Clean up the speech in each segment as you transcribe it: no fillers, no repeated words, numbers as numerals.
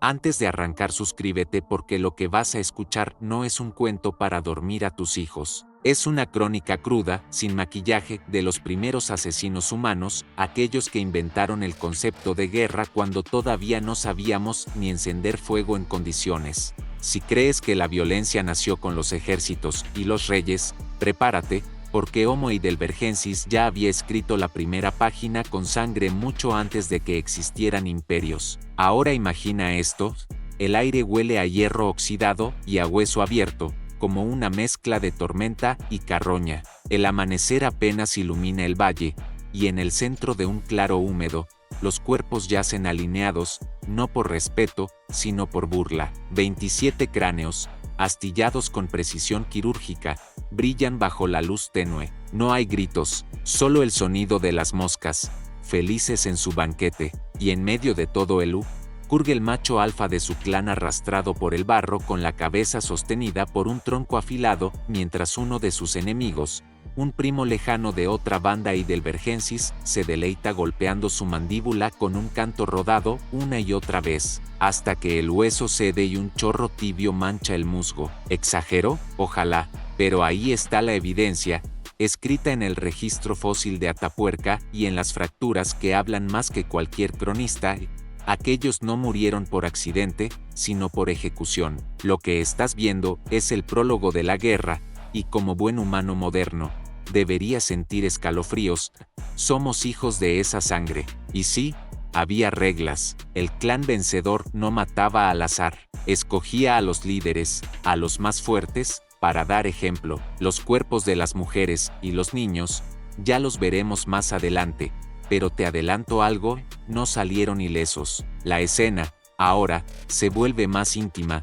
Antes de arrancar, suscríbete porque lo que vas a escuchar no es un cuento para dormir a tus hijos. Es una crónica cruda, sin maquillaje, de los primeros asesinos humanos, aquellos que inventaron el concepto de guerra cuando todavía no sabíamos ni encender fuego en condiciones. Si crees que la violencia nació con los ejércitos y los reyes, prepárate, porque Homo heidelbergensis ya había escrito la primera página con sangre mucho antes de que existieran imperios. Ahora imagina esto: el aire huele a hierro oxidado y a hueso abierto, como una mezcla de tormenta y carroña. El amanecer apenas ilumina el valle, y en el centro de un claro húmedo, los cuerpos yacen alineados, no por respeto, sino por burla. 27 cráneos, astillados con precisión quirúrgica, brillan bajo la luz tenue. No hay gritos, solo el sonido de las moscas, felices en su banquete, y en medio de todo el Kurg, el macho alfa de su clan, arrastrado por el barro con la cabeza sostenida por un tronco afilado, mientras uno de sus enemigos, un primo lejano de otra banda heidelbergensis, se deleita golpeando su mandíbula con un canto rodado una y otra vez, hasta que el hueso cede y un chorro tibio mancha el musgo. ¿Exagero? Ojalá, pero ahí está la evidencia, escrita en el registro fósil de Atapuerca y en las fracturas que hablan más que cualquier cronista. Aquellos no murieron por accidente, sino por ejecución. Lo que estás viendo es el prólogo de la guerra, y como buen humano moderno, deberías sentir escalofríos. Somos hijos de esa sangre. Y sí, había reglas. El clan vencedor no mataba al azar. Escogía a los líderes, a los más fuertes, para dar ejemplo. Los cuerpos de las mujeres y los niños, ya los veremos más adelante. Pero te adelanto algo, no salieron ilesos. La escena, ahora, se vuelve más íntima.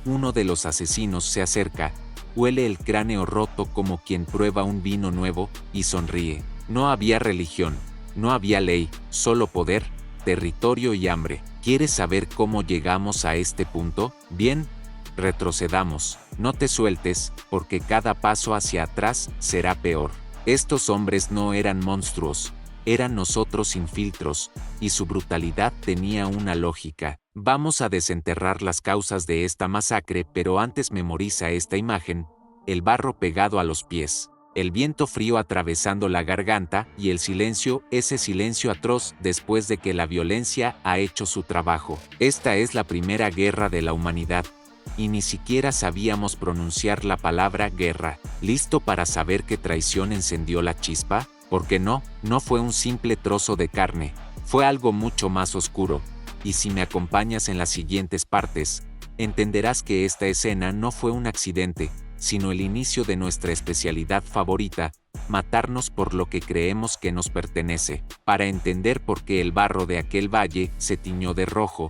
Uno de los asesinos se acerca, huele el cráneo roto como quien prueba un vino nuevo, y sonríe. No había religión, no había ley, solo poder, territorio y hambre. ¿Quieres saber cómo llegamos a este punto? Bien, retrocedamos. No te sueltes, porque cada paso hacia atrás será peor. Estos hombres no eran monstruos. Eran nosotros sin filtros, y su brutalidad tenía una lógica. Vamos a desenterrar las causas de esta masacre, pero antes memoriza esta imagen: el barro pegado a los pies, el viento frío atravesando la garganta y el silencio, ese silencio atroz después de que la violencia ha hecho su trabajo. Esta es la primera guerra de la humanidad, y ni siquiera sabíamos pronunciar la palabra guerra. ¿Listo para saber qué traición encendió la chispa? Porque no fue un simple trozo de carne, fue algo mucho más oscuro, y si me acompañas en las siguientes partes, entenderás que esta escena no fue un accidente, sino el inicio de nuestra especialidad favorita, matarnos por lo que creemos que nos pertenece. Para entender por qué el barro de aquel valle se tiñó de rojo,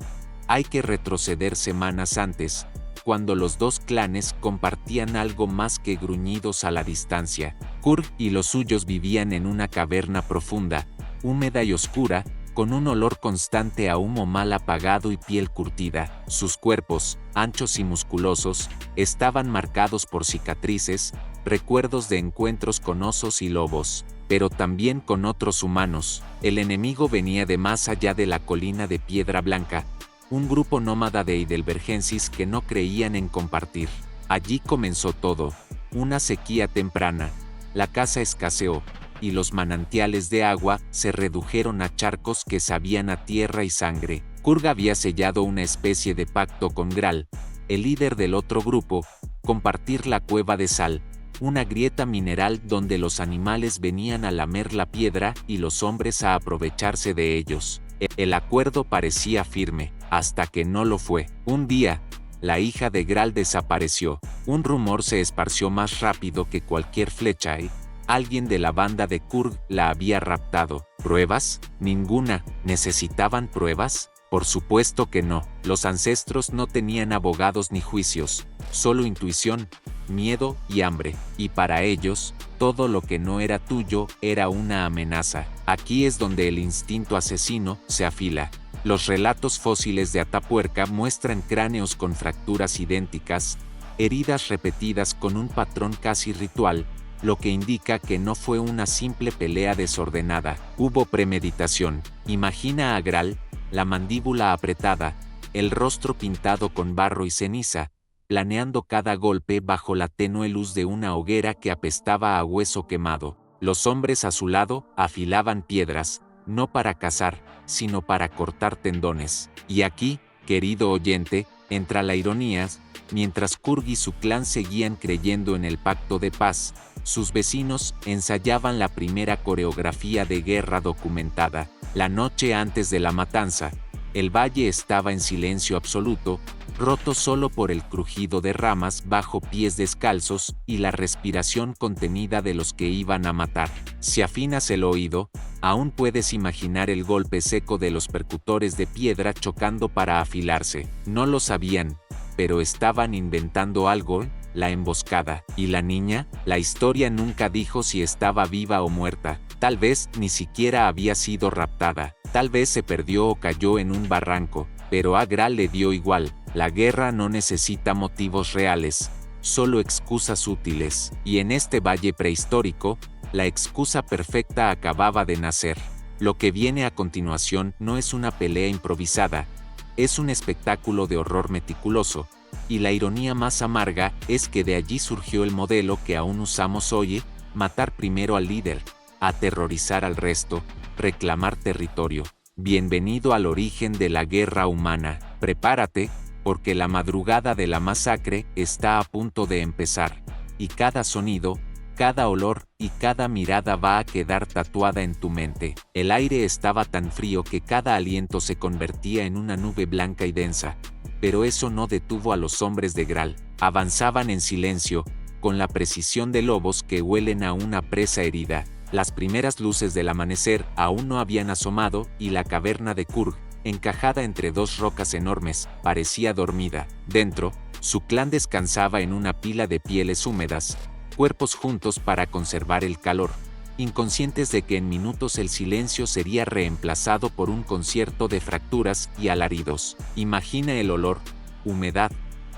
hay que retroceder semanas antes, cuando los dos clanes compartían algo más que gruñidos a la distancia. Kurg y los suyos vivían en una caverna profunda, húmeda y oscura, con un olor constante a humo mal apagado y piel curtida. Sus cuerpos, anchos y musculosos, estaban marcados por cicatrices, recuerdos de encuentros con osos y lobos, pero también con otros humanos. El enemigo venía de más allá de la colina de Piedra Blanca, un grupo nómada de heidelbergensis que no creían en compartir. Allí comenzó todo, una sequía temprana, la caza escaseó, y los manantiales de agua se redujeron a charcos que sabían a tierra y sangre. Kurg había sellado una especie de pacto con Graal, el líder del otro grupo: compartir la cueva de sal, una grieta mineral donde los animales venían a lamer la piedra y los hombres a aprovecharse de ellos. El acuerdo parecía firme, hasta que no lo fue. Un día, la hija de Graal desapareció. Un rumor se esparció más rápido que cualquier flecha y alguien de la banda de Kurg la había raptado. ¿Pruebas? Ninguna. ¿Necesitaban pruebas? Por supuesto que no. Los ancestros no tenían abogados ni juicios, solo intuición, miedo y hambre. Y para ellos, todo lo que no era tuyo era una amenaza. Aquí es donde el instinto asesino se afila. Los relatos fósiles de Atapuerca muestran cráneos con fracturas idénticas, heridas repetidas con un patrón casi ritual, lo que indica que no fue una simple pelea desordenada. Hubo premeditación. Imagina a Graal, la mandíbula apretada, el rostro pintado con barro y ceniza, planeando cada golpe bajo la tenue luz de una hoguera que apestaba a hueso quemado. Los hombres a su lado afilaban piedras, no para cazar, sino para cortar tendones. Y aquí, querido oyente, entra la ironía. Mientras Kurg y su clan seguían creyendo en el pacto de paz, sus vecinos ensayaban la primera coreografía de guerra documentada. La noche antes de la matanza, el valle estaba en silencio absoluto, roto solo por el crujido de ramas bajo pies descalzos y la respiración contenida de los que iban a matar. Si afinas el oído, aún puedes imaginar el golpe seco de los percutores de piedra chocando para afilarse. No lo sabían, pero estaban inventando algo, la emboscada. ¿Y la niña? La historia nunca dijo si estaba viva o muerta. Tal vez ni siquiera había sido raptada. Tal vez se perdió o cayó en un barranco, pero a Graal le dio igual. La guerra no necesita motivos reales, solo excusas útiles. Y en este valle prehistórico, la excusa perfecta acababa de nacer. Lo que viene a continuación no es una pelea improvisada, es un espectáculo de horror meticuloso, y la ironía más amarga es que de allí surgió el modelo que aún usamos hoy: matar primero al líder, aterrorizar al resto, reclamar territorio. Bienvenido al origen de la guerra humana. Prepárate, porque la madrugada de la masacre está a punto de empezar, y cada sonido, cada olor y cada mirada va a quedar tatuada en tu mente. El aire estaba tan frío que cada aliento se convertía en una nube blanca y densa, pero eso no detuvo a los hombres de Graal. Avanzaban en silencio, con la precisión de lobos que huelen a una presa herida. Las primeras luces del amanecer aún no habían asomado y la caverna de Kurg, encajada entre dos rocas enormes, parecía dormida. Dentro, su clan descansaba en una pila de pieles húmedas, cuerpos juntos para conservar el calor, inconscientes de que en minutos el silencio sería reemplazado por un concierto de fracturas y alaridos. Imagina el olor: humedad,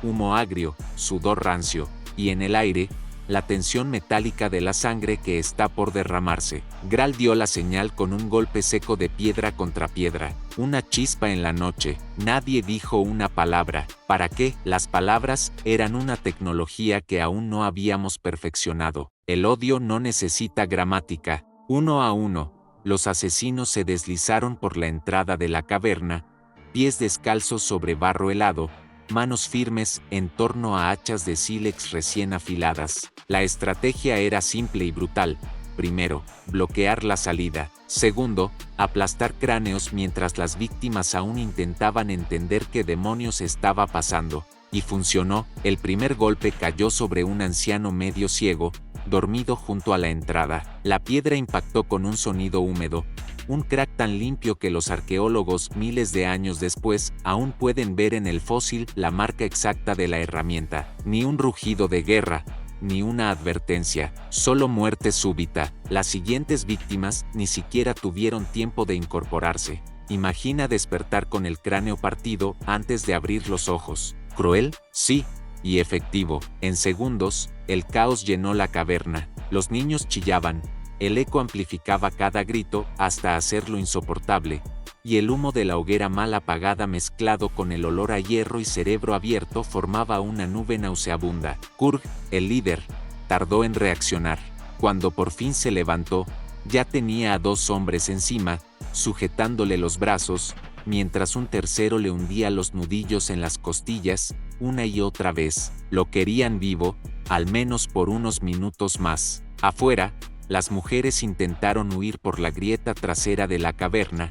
humo agrio, sudor rancio, y en el aire, la tensión metálica de la sangre que está por derramarse. Graal dio la señal con un golpe seco de piedra contra piedra, una chispa en la noche. Nadie dijo una palabra. ¿Para qué? Las palabras eran una tecnología que aún no habíamos perfeccionado. El odio no necesita gramática. Uno a uno, los asesinos se deslizaron por la entrada de la caverna, pies descalzos sobre barro helado, manos firmes en torno a hachas de sílex recién afiladas. La estrategia era simple y brutal. Primero, bloquear la salida. Segundo, aplastar cráneos mientras las víctimas aún intentaban entender qué demonios estaba pasando. Y funcionó. El primer golpe cayó sobre un anciano medio ciego, dormido junto a la entrada. La piedra impactó con un sonido húmedo, un crack tan limpio que los arqueólogos miles de años después aún pueden ver en el fósil la marca exacta de la herramienta. Ni un rugido de guerra, ni una advertencia, solo muerte súbita. Las siguientes víctimas ni siquiera tuvieron tiempo de incorporarse. Imagina despertar con el cráneo partido antes de abrir los ojos. ¿Cruel? Sí, y efectivo. En segundos, el caos llenó la caverna. Los niños chillaban. El eco amplificaba cada grito hasta hacerlo insoportable, y el humo de la hoguera mal apagada mezclado con el olor a hierro y cerebro abierto formaba una nube nauseabunda. Kurg, el líder, tardó en reaccionar. Cuando por fin se levantó, ya tenía a dos hombres encima, sujetándole los brazos, mientras un tercero le hundía los nudillos en las costillas, una y otra vez. Lo querían vivo, al menos por unos minutos más. Afuera, las mujeres intentaron huir por la grieta trasera de la caverna,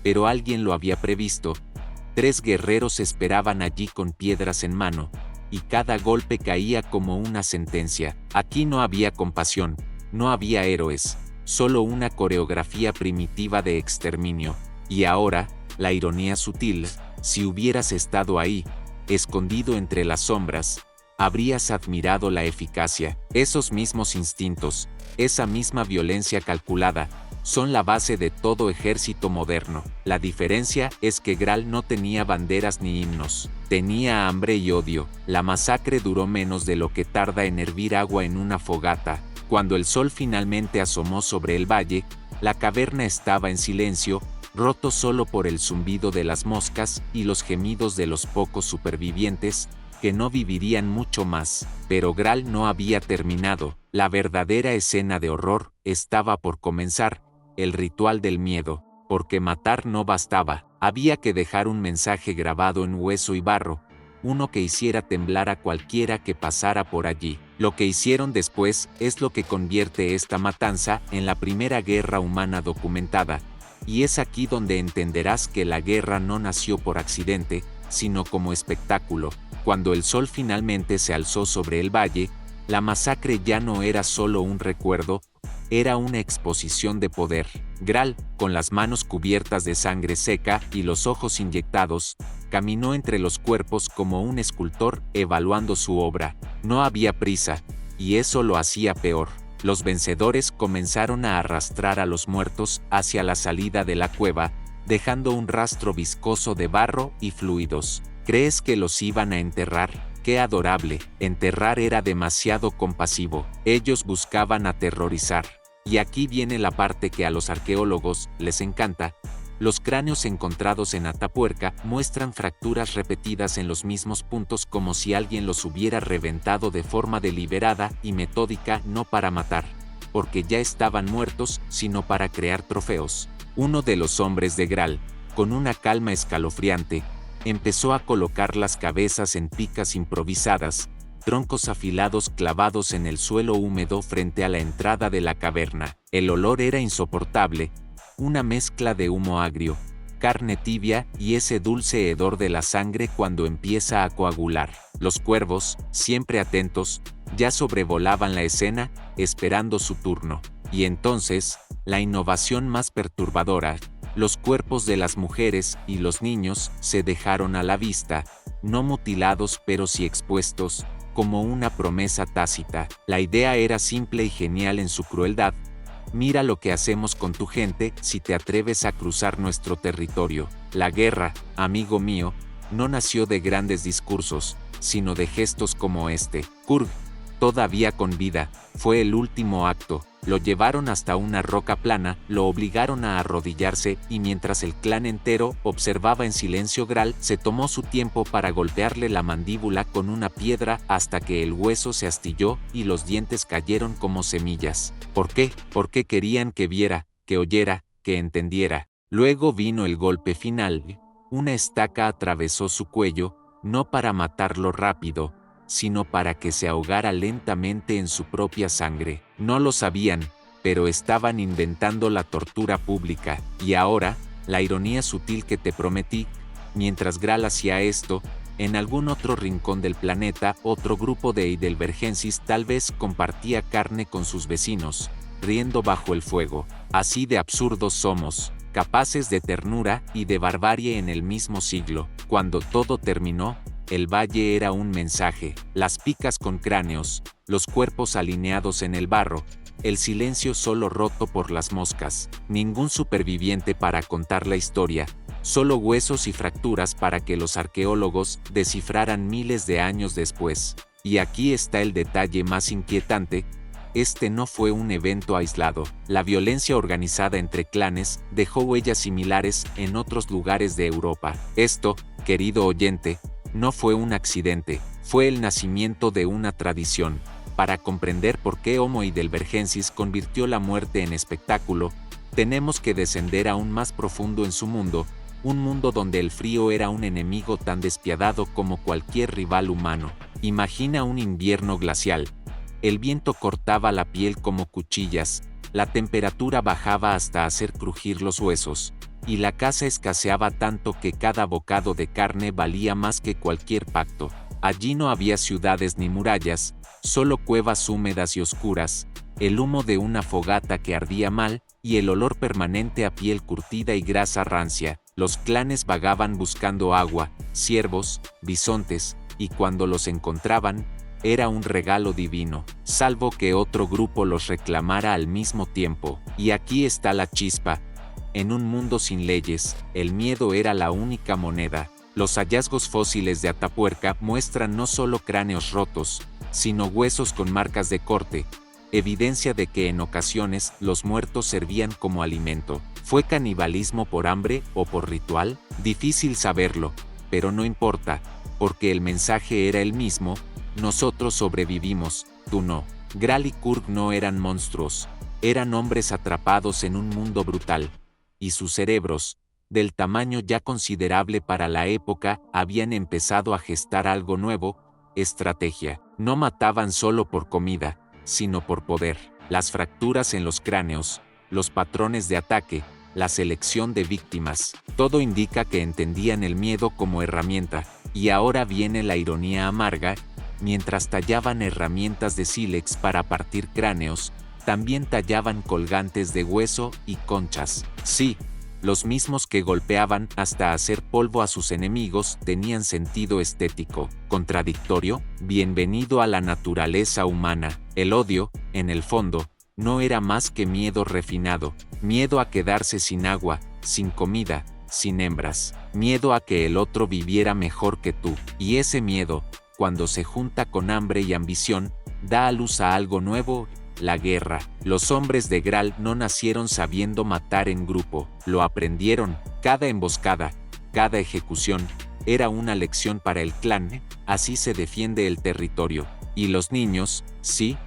pero alguien lo había previsto. 3 guerreros esperaban allí con piedras en mano, y cada golpe caía como una sentencia. Aquí no había compasión, no había héroes, solo una coreografía primitiva de exterminio. Y ahora, la ironía sutil: si hubieras estado ahí, escondido entre las sombras, habrías admirado la eficacia. Esos mismos instintos, esa misma violencia calculada, son la base de todo ejército moderno. La diferencia es que Graal no tenía banderas ni himnos, tenía hambre y odio. La masacre duró menos de lo que tarda en hervir agua en una fogata. Cuando el sol finalmente asomó sobre el valle, la caverna estaba en silencio, roto solo por el zumbido de las moscas y los gemidos de los pocos supervivientes, que no vivirían mucho más. Pero Graal no había terminado, la verdadera escena de horror estaba por comenzar, el ritual del miedo, porque matar no bastaba, había que dejar un mensaje grabado en hueso y barro, uno que hiciera temblar a cualquiera que pasara por allí. Lo que hicieron después es lo que convierte esta matanza en la primera guerra humana documentada, y es aquí donde entenderás que la guerra no nació por accidente, sino como espectáculo. Cuando el sol finalmente se alzó sobre el valle, la masacre ya no era solo un recuerdo, era una exposición de poder. Graal, con las manos cubiertas de sangre seca y los ojos inyectados, caminó entre los cuerpos como un escultor evaluando su obra. No había prisa, y eso lo hacía peor. Los vencedores comenzaron a arrastrar a los muertos hacia la salida de la cueva, dejando un rastro viscoso de barro y fluidos. ¿Crees que los iban a enterrar? ¡Qué adorable! Enterrar era demasiado compasivo. Ellos buscaban aterrorizar. Y aquí viene la parte que a los arqueólogos les encanta. Los cráneos encontrados en Atapuerca muestran fracturas repetidas en los mismos puntos como si alguien los hubiera reventado de forma deliberada y metódica, no para matar, porque ya estaban muertos, sino para crear trofeos. Uno de los hombres de Graal, con una calma escalofriante, empezó a colocar las cabezas en picas improvisadas, troncos afilados clavados en el suelo húmedo frente a la entrada de la caverna. El olor era insoportable, una mezcla de humo agrio, carne tibia y ese dulce hedor de la sangre cuando empieza a coagular. Los cuervos, siempre atentos, ya sobrevolaban la escena, esperando su turno. Y entonces, la innovación más perturbadora, los cuerpos de las mujeres y los niños se dejaron a la vista, no mutilados pero sí expuestos, como una promesa tácita. La idea era simple y genial en su crueldad. Mira lo que hacemos con tu gente si te atreves a cruzar nuestro territorio. La guerra, amigo mío, no nació de grandes discursos, sino de gestos como este. Kurg, todavía con vida, fue el último acto. Lo llevaron hasta una roca plana, lo obligaron a arrodillarse y mientras el clan entero observaba en silencio, Graal se tomó su tiempo para golpearle la mandíbula con una piedra hasta que el hueso se astilló y los dientes cayeron como semillas. ¿Por qué? Porque querían que viera, que oyera, que entendiera. Luego vino el golpe final. Una estaca atravesó su cuello, no para matarlo rápido, sino para que se ahogara lentamente en su propia sangre. No lo sabían, pero estaban inventando la tortura pública. Y ahora, la ironía sutil que te prometí, mientras Graal hacía esto, en algún otro rincón del planeta, otro grupo de Heidelbergensis tal vez compartía carne con sus vecinos, riendo bajo el fuego. Así de absurdos somos, capaces de ternura y de barbarie en el mismo siglo. Cuando todo terminó, el valle era un mensaje, las picas con cráneos, los cuerpos alineados en el barro, el silencio solo roto por las moscas, ningún superviviente para contar la historia, solo huesos y fracturas para que los arqueólogos descifraran miles de años después. Y aquí está el detalle más inquietante. Este no fue un evento aislado. La violencia organizada entre clanes dejó huellas similares en otros lugares de Europa. Esto, querido oyente, no fue un accidente, fue el nacimiento de una tradición. Para comprender por qué Homo heidelbergensis convirtió la muerte en espectáculo, tenemos que descender aún más profundo en su mundo, un mundo donde el frío era un enemigo tan despiadado como cualquier rival humano. Imagina un invierno glacial. El viento cortaba la piel como cuchillas, la temperatura bajaba hasta hacer crujir los huesos, y la caza escaseaba tanto que cada bocado de carne valía más que cualquier pacto. Allí no había ciudades ni murallas, solo cuevas húmedas y oscuras, el humo de una fogata que ardía mal, y el olor permanente a piel curtida y grasa rancia. Los clanes vagaban buscando agua, ciervos, bisontes, y cuando los encontraban, era un regalo divino, salvo que otro grupo los reclamara al mismo tiempo. Y aquí está la chispa. En un mundo sin leyes, el miedo era la única moneda. Los hallazgos fósiles de Atapuerca muestran no solo cráneos rotos, sino huesos con marcas de corte, evidencia de que en ocasiones los muertos servían como alimento. ¿Fue canibalismo por hambre o por ritual? Difícil saberlo, pero no importa, porque el mensaje era el mismo: nosotros sobrevivimos, tú no. Graal y Kurg no eran monstruos, eran hombres atrapados en un mundo brutal, y sus cerebros, del tamaño ya considerable para la época, habían empezado a gestar algo nuevo: estrategia. No mataban solo por comida, sino por poder. Las fracturas en los cráneos, los patrones de ataque, la selección de víctimas, todo indica que entendían el miedo como herramienta. Y ahora viene la ironía amarga: mientras tallaban herramientas de sílex para partir cráneos, también tallaban colgantes de hueso y conchas. Sí, los mismos que golpeaban hasta hacer polvo a sus enemigos tenían sentido estético. ¿Contradictorio? Bienvenido a la naturaleza humana. El odio, en el fondo, no era más que miedo refinado, miedo a quedarse sin agua, sin comida, sin hembras, miedo a que el otro viviera mejor que tú. Y ese miedo, cuando se junta con hambre y ambición, da a luz a algo nuevo: la guerra. Los hombres de Graal no nacieron sabiendo matar en grupo, lo aprendieron. Cada emboscada, cada ejecución, era una lección para el clan. Así se defiende el territorio. Y los niños, sí,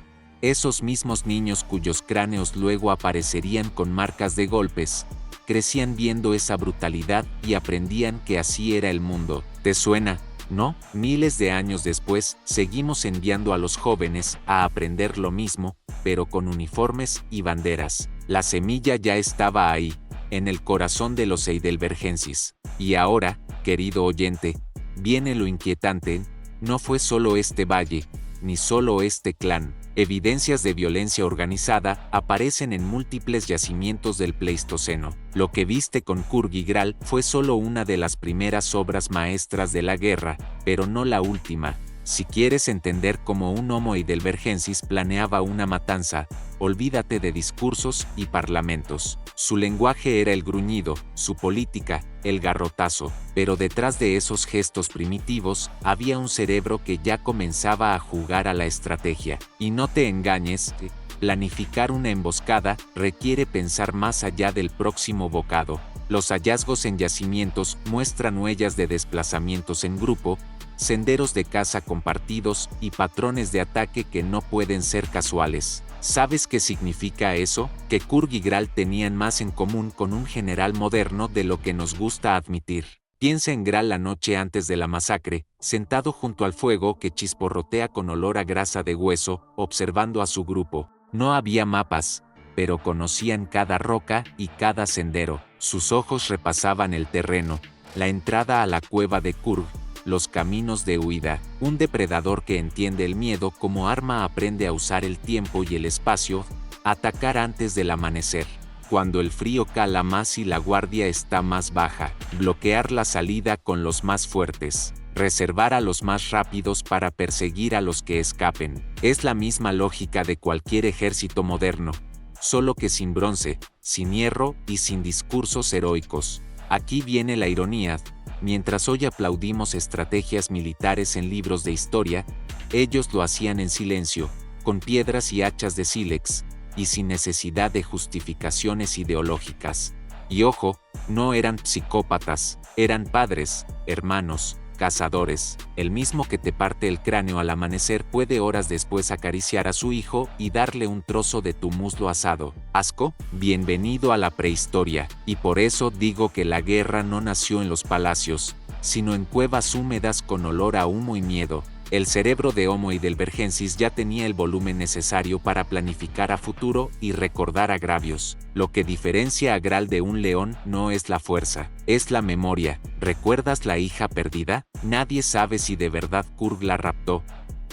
esos mismos niños cuyos cráneos luego aparecerían con marcas de golpes, crecían viendo esa brutalidad y aprendían que así era el mundo. ¿Te suena? ¿No? Miles de años después, seguimos enviando a los jóvenes a aprender lo mismo, pero con uniformes y banderas. La semilla ya estaba ahí, en el corazón de los Heidelbergensis. Y ahora, querido oyente, viene lo inquietante: no fue solo este valle, ni solo este clan. Evidencias de violencia organizada aparecen en múltiples yacimientos del Pleistoceno. Lo que viste con Kurg y Graal fue solo una de las primeras obras maestras de la guerra, pero no la última. Si quieres entender cómo un Homo heidelbergensis planeaba una matanza, olvídate de discursos y parlamentos. Su lenguaje era el gruñido, su política, el garrotazo, pero detrás de esos gestos primitivos había un cerebro que ya comenzaba a jugar a la estrategia. Y no te engañes, planificar una emboscada requiere pensar más allá del próximo bocado. Los hallazgos en yacimientos muestran huellas de desplazamientos en grupo, senderos de caza compartidos y patrones de ataque que no pueden ser casuales. ¿Sabes qué significa eso? Que Kurg y Graal tenían más en común con un general moderno de lo que nos gusta admitir. Piensa en Graal la noche antes de la masacre, sentado junto al fuego que chisporrotea con olor a grasa de hueso, observando a su grupo. No había mapas, pero conocían cada roca y cada sendero. Sus ojos repasaban el terreno, la entrada a la cueva de Kurg, los caminos de huida. Un depredador que entiende el miedo como arma aprende a usar el tiempo y el espacio, atacar antes del amanecer, cuando el frío cala más y la guardia está más baja, bloquear la salida con los más fuertes, reservar a los más rápidos para perseguir a los que escapen. Es la misma lógica de cualquier ejército moderno, solo que sin bronce, sin hierro y sin discursos heroicos. Aquí viene la ironía: mientras hoy aplaudimos estrategias militares en libros de historia, ellos lo hacían en silencio, con piedras y hachas de sílex, y sin necesidad de justificaciones ideológicas. Y ojo, no eran psicópatas, eran padres, hermanos, cazadores. El mismo que te parte el cráneo al amanecer puede horas después acariciar a su hijo y darle un trozo de tu muslo asado. ¿Asco? Bienvenido a la prehistoria. Y por eso digo que la guerra no nació en los palacios, sino en cuevas húmedas con olor a humo y miedo. El cerebro de Homo heidelbergensis ya tenía el volumen necesario para planificar a futuro y recordar agravios. Lo que diferencia a Graal de un león no es la fuerza, es la memoria. ¿Recuerdas la hija perdida? Nadie sabe si de verdad Kurg la raptó,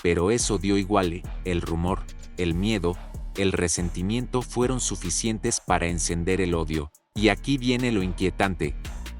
pero eso dio igual. El rumor, el miedo, el resentimiento fueron suficientes para encender el odio. Y aquí viene lo inquietante: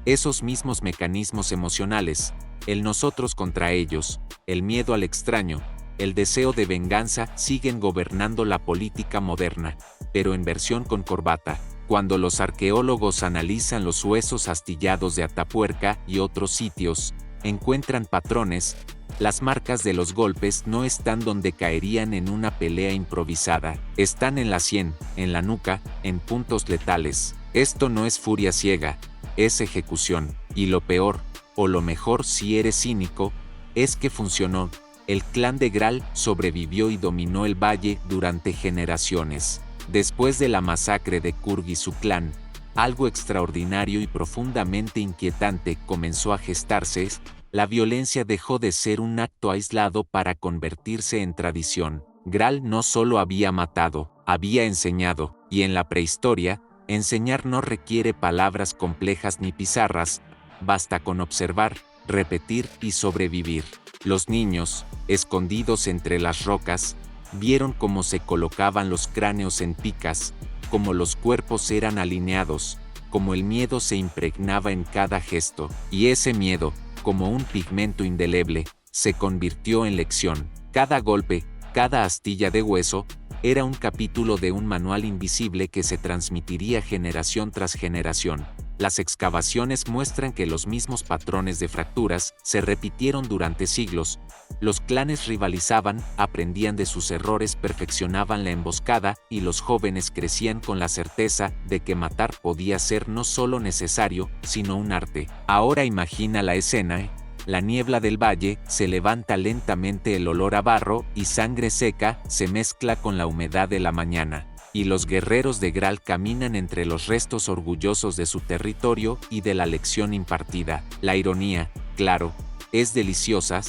esos mismos mecanismos emocionales, el nosotros contra ellos, el miedo al extraño, el deseo de venganza, siguen gobernando la política moderna, pero en versión con corbata. Cuando los arqueólogos analizan los huesos astillados de Atapuerca y otros sitios, encuentran patrones. Las marcas de los golpes no están donde caerían en una pelea improvisada, están en la sien, en la nuca, en puntos letales. Esto no es furia ciega, es ejecución, y lo peor, o lo mejor si eres cínico, es que funcionó. El clan de Graal sobrevivió y dominó el valle durante generaciones. Después de la masacre de Kurg y su clan, algo extraordinario y profundamente inquietante comenzó a gestarse. La violencia dejó de ser un acto aislado para convertirse en tradición. Graal no solo había matado, había enseñado, y en la prehistoria, enseñar no requiere palabras complejas ni pizarras, basta con observar, repetir y sobrevivir. Los niños, escondidos entre las rocas, vieron cómo se colocaban los cráneos en picas, cómo los cuerpos eran alineados, cómo el miedo se impregnaba en cada gesto, y ese miedo, como un pigmento indeleble, se convirtió en lección. Cada golpe, cada astilla de hueso, era un capítulo de un manual invisible que se transmitiría generación tras generación. Las excavaciones muestran que los mismos patrones de fracturas se repitieron durante siglos. Los clanes rivalizaban, aprendían de sus errores, perfeccionaban la emboscada, y los jóvenes crecían con la certeza de que matar podía ser no solo necesario, sino un arte. Ahora imagina la escena. La niebla del valle, se levanta lentamente, el olor a barro y sangre seca se mezcla con la humedad de la mañana, y los guerreros de Graal caminan entre los restos orgullosos de su territorio y de la lección impartida. La ironía, claro, es deliciosa.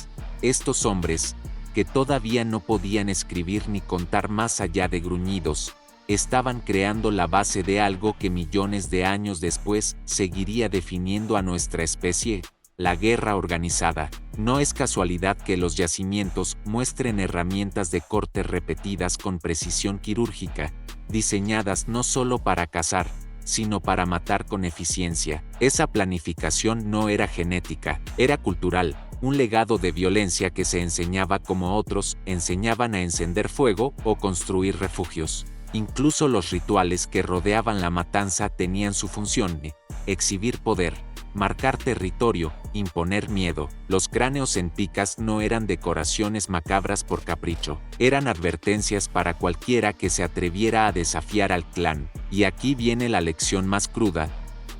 Estos hombres, que todavía no podían escribir ni contar más allá de gruñidos, estaban creando la base de algo que millones de años después seguiría definiendo a nuestra especie. La guerra organizada. No es casualidad que los yacimientos muestren herramientas de corte repetidas con precisión quirúrgica, diseñadas no solo para cazar, sino para matar con eficiencia. Esa planificación no era genética, era cultural, un legado de violencia que se enseñaba como otros enseñaban a encender fuego o construir refugios. Incluso los rituales que rodeaban la matanza tenían su función: exhibir poder, marcar territorio, imponer miedo. Los cráneos en picas no eran decoraciones macabras por capricho, eran advertencias para cualquiera que se atreviera a desafiar al clan. Y aquí viene la lección más cruda.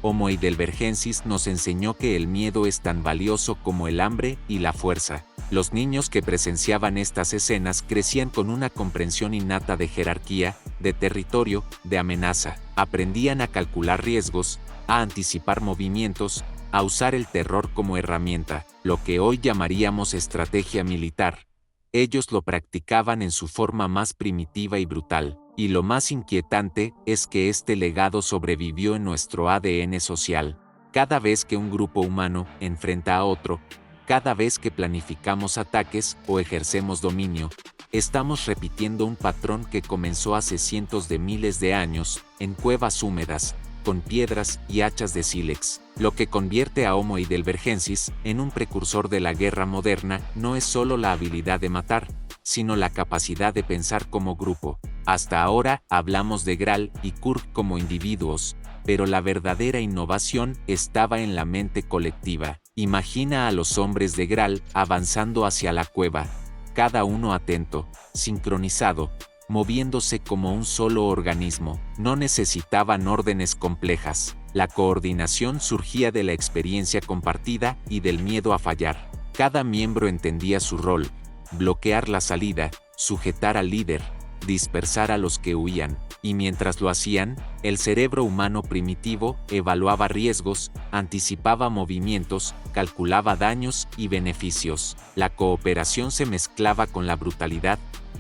Homo heidelbergensis nos enseñó que el miedo es tan valioso como el hambre y la fuerza. Los niños que presenciaban estas escenas crecían con una comprensión innata de jerarquía, de territorio, de amenaza. Aprendían a calcular riesgos, a anticipar movimientos, a usar el terror como herramienta, lo que hoy llamaríamos estrategia militar. Ellos lo practicaban en su forma más primitiva y brutal, y lo más inquietante es que este legado sobrevivió en nuestro ADN social. Cada vez que un grupo humano enfrenta a otro, cada vez que planificamos ataques o ejercemos dominio, estamos repitiendo un patrón que comenzó hace cientos de miles de años, en cuevas húmedas, con piedras y hachas de sílex. Lo que convierte a Homo heidelbergensis en un precursor de la guerra moderna no es solo la habilidad de matar, sino la capacidad de pensar como grupo. Hasta ahora hablamos de Graal y Kurg como individuos, pero la verdadera innovación estaba en la mente colectiva. Imagina a los hombres de Graal avanzando hacia la cueva, cada uno atento, sincronizado, moviéndose como un solo organismo. No necesitaban órdenes complejas. La coordinación surgía de la experiencia compartida y del miedo a fallar. Cada miembro entendía su rol: bloquear la salida, sujetar al líder, dispersar a los que huían. Y mientras lo hacían, el cerebro humano primitivo evaluaba riesgos, anticipaba movimientos, calculaba daños y beneficios. La cooperación se mezclaba con la brutalidad,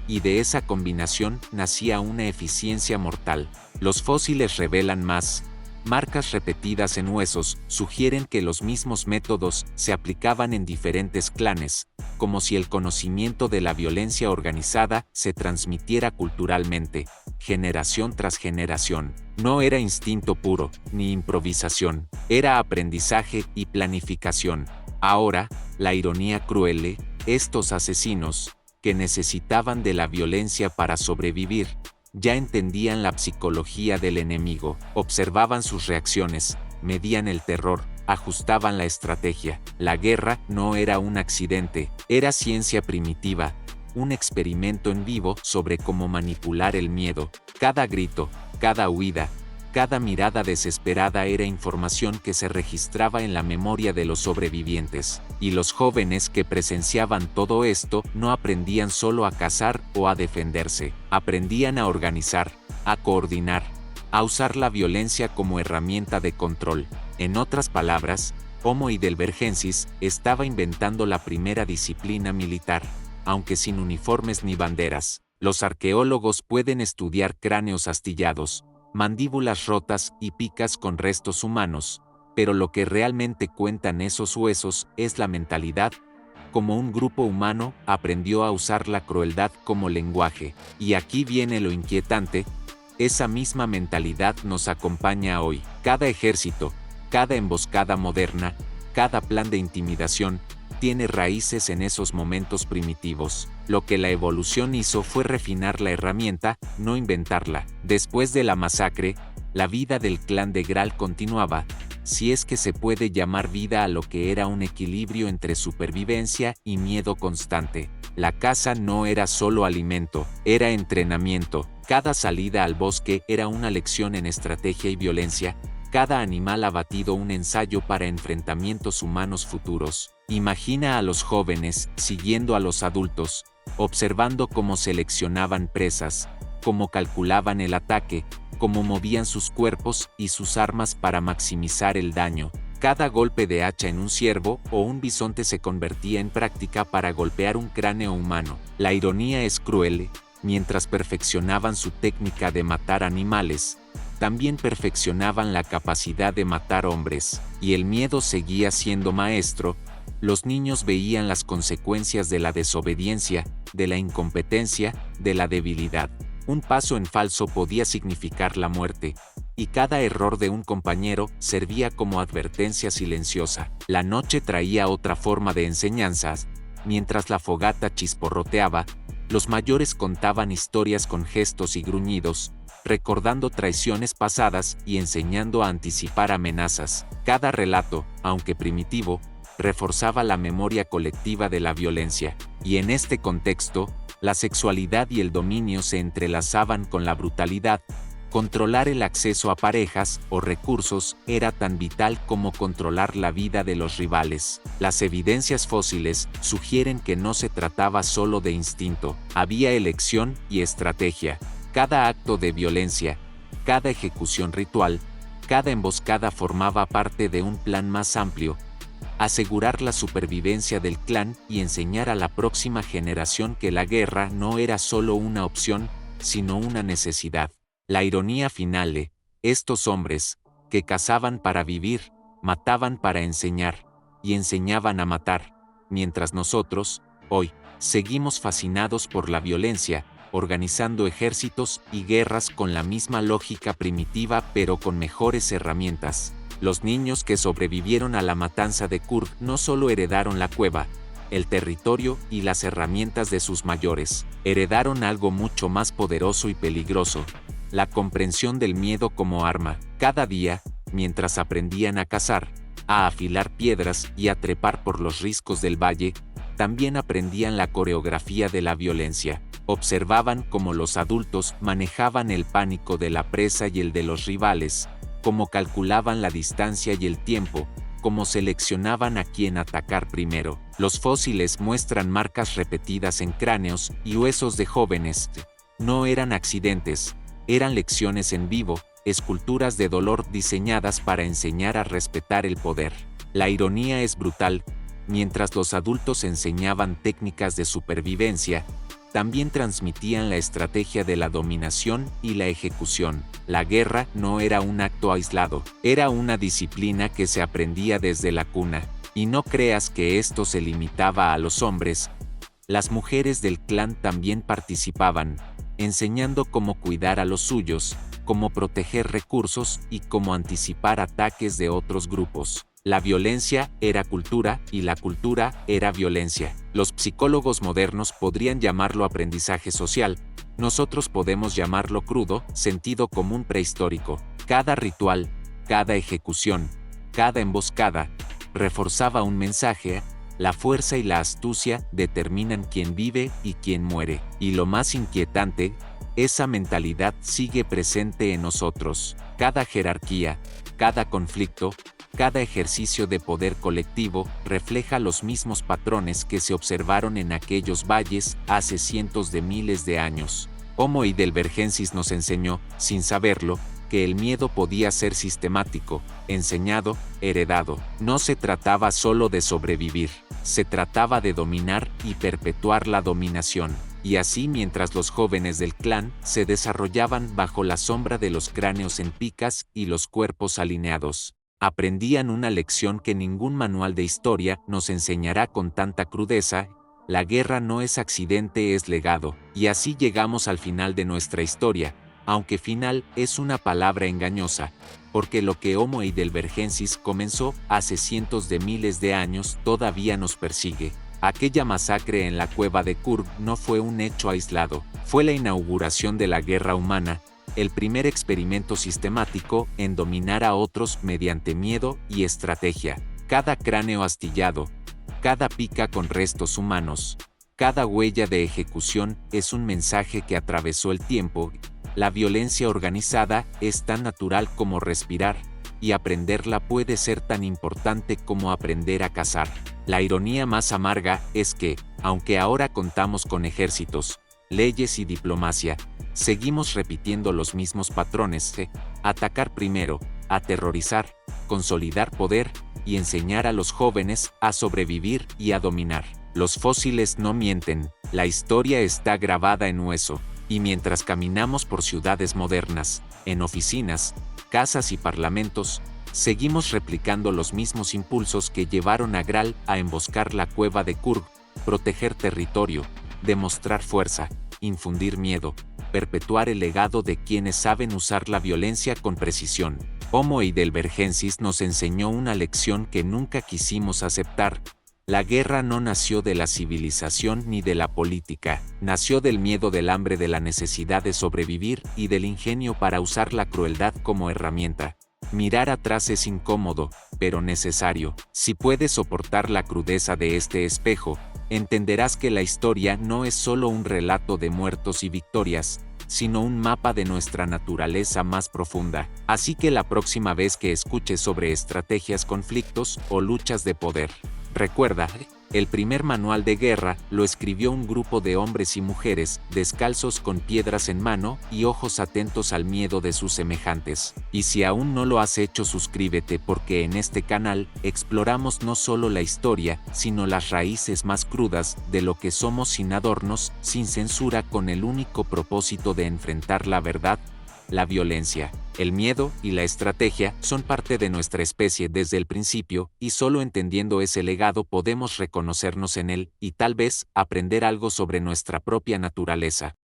y de esa combinación nacía una eficiencia mortal. Los fósiles revelan más. Marcas repetidas en huesos sugieren que los mismos métodos se aplicaban en diferentes clanes, como si el conocimiento de la violencia organizada se transmitiera culturalmente, generación tras generación. No era instinto puro, ni improvisación, era aprendizaje y planificación. Ahora, la ironía cruel: estos asesinos, que necesitaban de la violencia para sobrevivir, ya entendían la psicología del enemigo, observaban sus reacciones, medían el terror, ajustaban la estrategia. La guerra no era un accidente, era ciencia primitiva, un experimento en vivo sobre cómo manipular el miedo. Cada grito, cada huida, Cada mirada desesperada era información que se registraba en la memoria de los sobrevivientes, y los jóvenes que presenciaban todo esto no aprendían solo a cazar o a defenderse, aprendían a organizar, a coordinar, a usar la violencia como herramienta de control. En otras palabras, Homo heidelbergensis estaba inventando la primera disciplina militar, aunque sin uniformes ni banderas. Los arqueólogos pueden estudiar cráneos astillados, mandíbulas rotas y picas con restos humanos, pero lo que realmente cuentan esos huesos es la mentalidad, como un grupo humano aprendió a usar la crueldad como lenguaje. Y aquí viene lo inquietante, esa misma mentalidad nos acompaña hoy. Cada ejército, cada emboscada moderna, cada plan de intimidación, tiene raíces en esos momentos primitivos. Lo que la evolución hizo fue refinar la herramienta, no inventarla. Después de la masacre, la vida del clan de Graal continuaba, si es que se puede llamar vida a lo que era un equilibrio entre supervivencia y miedo constante. La caza no era solo alimento, era entrenamiento. Cada salida al bosque era una lección en estrategia y violencia, cada animal abatido un ensayo para enfrentamientos humanos futuros. Imagina a los jóvenes siguiendo a los adultos, observando cómo seleccionaban presas, cómo calculaban el ataque, cómo movían sus cuerpos y sus armas para maximizar el daño. Cada golpe de hacha en un ciervo o un bisonte se convertía en práctica para golpear un cráneo humano. La ironía es cruel, mientras perfeccionaban su técnica de matar animales, también perfeccionaban la capacidad de matar hombres, y el miedo seguía siendo maestro. Los niños veían las consecuencias de la desobediencia, de la incompetencia, de la debilidad. Un paso en falso podía significar la muerte, y cada error de un compañero servía como advertencia silenciosa. La noche traía otra forma de enseñanzas. Mientras la fogata chisporroteaba, los mayores contaban historias con gestos y gruñidos, recordando traiciones pasadas y enseñando a anticipar amenazas. Cada relato, aunque primitivo, reforzaba la memoria colectiva de la violencia. Y en este contexto, la sexualidad y el dominio se entrelazaban con la brutalidad. Controlar el acceso a parejas o recursos era tan vital como controlar la vida de los rivales. Las evidencias fósiles sugieren que no se trataba solo de instinto, había elección y estrategia. Cada acto de violencia, cada ejecución ritual, cada emboscada formaba parte de un plan más amplio: asegurar la supervivencia del clan y enseñar a la próxima generación que la guerra no era solo una opción, sino una necesidad. La ironía final: estos hombres, que cazaban para vivir, mataban para enseñar, y enseñaban a matar, mientras nosotros, hoy, seguimos fascinados por la violencia, organizando ejércitos y guerras con la misma lógica primitiva pero con mejores herramientas. Los niños que sobrevivieron a la matanza de Kurd no solo heredaron la cueva, el territorio y las herramientas de sus mayores, heredaron algo mucho más poderoso y peligroso: la comprensión del miedo como arma. Cada día, mientras aprendían a cazar, a afilar piedras y a trepar por los riscos del valle, también aprendían la coreografía de la violencia. Observaban cómo los adultos manejaban el pánico de la presa y el de los rivales, cómo calculaban la distancia y el tiempo, cómo seleccionaban a quién atacar primero. Los fósiles muestran marcas repetidas en cráneos y huesos de jóvenes. No eran accidentes, eran lecciones en vivo, esculturas de dolor diseñadas para enseñar a respetar el poder. La ironía es brutal: mientras los adultos enseñaban técnicas de supervivencia, también transmitían la estrategia de la dominación y la ejecución. La guerra no era un acto aislado, era una disciplina que se aprendía desde la cuna. Y no creas que esto se limitaba a los hombres. Las mujeres del clan también participaban, enseñando cómo cuidar a los suyos, cómo proteger recursos y cómo anticipar ataques de otros grupos. La violencia era cultura y la cultura era violencia. Los psicólogos modernos podrían llamarlo aprendizaje social. Nosotros podemos llamarlo crudo, sentido común prehistórico. Cada ritual, cada ejecución, cada emboscada, reforzaba un mensaje: la fuerza y la astucia determinan quién vive y quién muere. Y lo más inquietante, esa mentalidad sigue presente en nosotros. Cada jerarquía, cada conflicto, cada ejercicio de poder colectivo refleja los mismos patrones que se observaron en aquellos valles hace cientos de miles de años. Homo heidelbergensis nos enseñó, sin saberlo, que el miedo podía ser sistemático, enseñado, heredado. No se trataba solo de sobrevivir, se trataba de dominar y perpetuar la dominación. Y así mientras los jóvenes del clan se desarrollaban bajo la sombra de los cráneos en picas y los cuerpos alineados, aprendían una lección que ningún manual de historia nos enseñará con tanta crudeza: la guerra no es accidente, es legado. Y así llegamos al final de nuestra historia, aunque final es una palabra engañosa, porque lo que Homo heidelbergensis comenzó hace cientos de miles de años todavía nos persigue. Aquella masacre en la cueva de Kurg no fue un hecho aislado, fue la inauguración de la guerra humana, el primer experimento sistemático en dominar a otros mediante miedo y estrategia. Cada cráneo astillado, cada pica con restos humanos, cada huella de ejecución es un mensaje que atravesó el tiempo. La violencia organizada es tan natural como respirar, y aprenderla puede ser tan importante como aprender a cazar. La ironía más amarga es que, aunque ahora contamos con ejércitos, leyes y diplomacia, seguimos repitiendo los mismos patrones: atacar primero, aterrorizar, consolidar poder y enseñar a los jóvenes a sobrevivir y a dominar. Los fósiles no mienten, la historia está grabada en hueso, y mientras caminamos por ciudades modernas, en oficinas, casas y parlamentos, seguimos replicando los mismos impulsos que llevaron a Graal a emboscar la cueva de Kurg: proteger territorio, demostrar fuerza, infundir miedo, perpetuar el legado de quienes saben usar la violencia con precisión. Homo heidelbergensis nos enseñó una lección que nunca quisimos aceptar: la guerra no nació de la civilización ni de la política, nació del miedo, del hambre, de la necesidad de sobrevivir y del ingenio para usar la crueldad como herramienta. Mirar atrás es incómodo, pero necesario. Si puedes soportar la crudeza de este espejo, entenderás que la historia no es solo un relato de muertos y victorias, sino un mapa de nuestra naturaleza más profunda. Así que la próxima vez que escuches sobre estrategias, conflictos o luchas de poder, recuerda, el primer manual de guerra lo escribió un grupo de hombres y mujeres, descalzos con piedras en mano y ojos atentos al miedo de sus semejantes. Y si aún no lo has hecho, suscríbete, porque en este canal exploramos no solo la historia, sino las raíces más crudas de lo que somos, sin adornos, sin censura, con el único propósito de enfrentar la verdad. La violencia, el miedo y la estrategia son parte de nuestra especie desde el principio, y solo entendiendo ese legado podemos reconocernos en él y tal vez aprender algo sobre nuestra propia naturaleza.